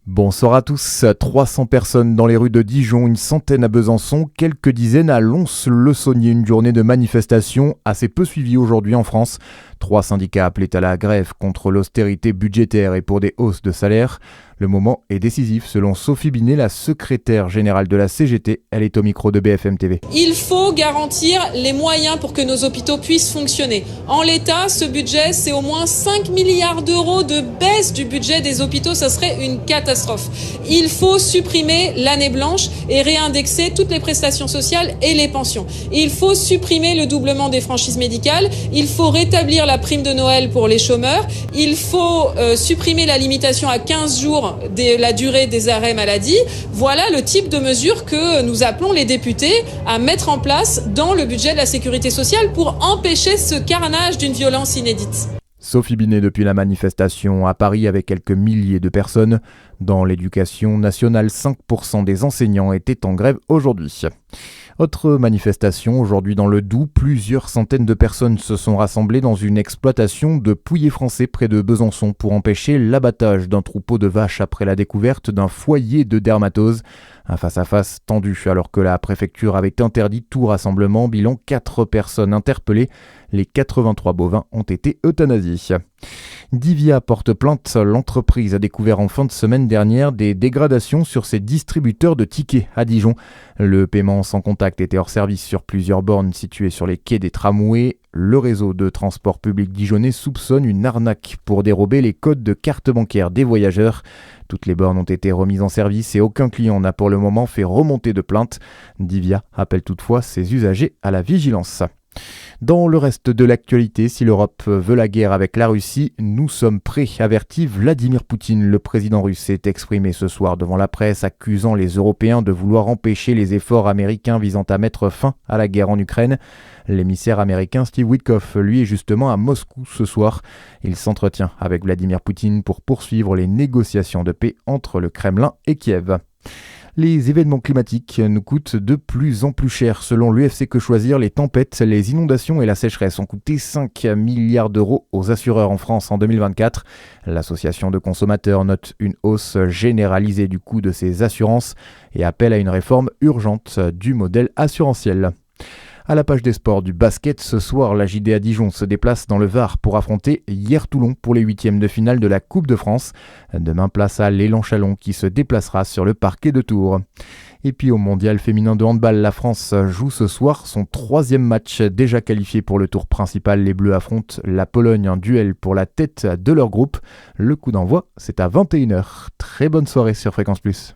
Bonsoir à tous. 300 personnes dans les rues de Dijon, une centaine à Besançon, quelques dizaines à Lons-le-Saunier. Une journée de manifestation assez peu suivie aujourd'hui en France. 3 syndicats appelaient à la grève contre l'austérité budgétaire et pour des hausses de salaire. Le moment est décisif selon Sophie Binet, la secrétaire générale de la CGT. Elle est au micro de BFM TV. Il faut garantir les moyens pour que nos hôpitaux puissent fonctionner. En l'état, ce budget, c'est au moins 5 milliards d'euros de baisse du budget des hôpitaux. Ça serait une catastrophe. Il faut supprimer l'année blanche et réindexer toutes les prestations sociales et les pensions. Il faut supprimer le doublement des franchises médicales. Il faut rétablir la prime de Noël pour les chômeurs. Il faut supprimer la limitation à 15 jours de la durée des arrêts maladie. Voilà le type de mesures que nous appelons les députés à mettre en place dans le budget de la sécurité sociale pour empêcher ce carnage d'une violence inédite. Sophie Binet depuis la manifestation à Paris avec quelques milliers de personnes. Dans l'éducation nationale, 5% des enseignants étaient en grève aujourd'hui. Autre manifestation, aujourd'hui dans le Doubs, plusieurs centaines de personnes se sont rassemblées dans une exploitation de pouillés français près de Besançon pour empêcher l'abattage d'un troupeau de vaches après la découverte d'un foyer de dermatose. Un face-à-face tendu alors que la préfecture avait interdit tout rassemblement. Bilan 4 personnes interpellées. Les 83 bovins ont été euthanasiés. Divia porte plainte. L'entreprise a découvert en fin de semaine dernière des dégradations sur ses distributeurs de tickets à Dijon. Le paiement sans contact était hors service sur plusieurs bornes situées sur les quais des tramways. Le réseau de transport public dijonnais soupçonne une arnaque pour dérober les codes de carte bancaire des voyageurs. Toutes les bornes ont été remises en service et aucun client n'a pour le moment fait remonter de plainte. Divia appelle toutefois ses usagers à la vigilance. Dans le reste de l'actualité, si l'Europe veut la guerre avec la Russie, nous sommes prêts, avertit Vladimir Poutine. Le président russe s'est exprimé ce soir devant la presse, accusant les Européens de vouloir empêcher les efforts américains visant à mettre fin à la guerre en Ukraine. L'émissaire américain Steve Witkoff, lui, est justement à Moscou ce soir. Il s'entretient avec Vladimir Poutine pour poursuivre les négociations de paix entre le Kremlin et Kiev. Les événements climatiques nous coûtent de plus en plus cher. Selon l'UFC Que Choisir, les tempêtes, les inondations et la sécheresse ont coûté 5 milliards d'euros aux assureurs en France en 2024. L'association de consommateurs note une hausse généralisée du coût de ces assurances et appelle à une réforme urgente du modèle assurantiel. À la page des sports du basket, ce soir, la JDA Dijon se déplace dans le Var pour affronter Hyères-Toulon pour les 8e de finale de la Coupe de France. Demain, place à l'Élan Chalon qui se déplacera sur le parquet de Tours. Et puis au mondial féminin de handball, la France joue ce soir son 3e match déjà qualifié pour le tour principal. Les Bleus affrontent la Pologne, un duel pour la tête de leur groupe. Le coup d'envoi, c'est à 21h. Très bonne soirée sur Fréquence Plus.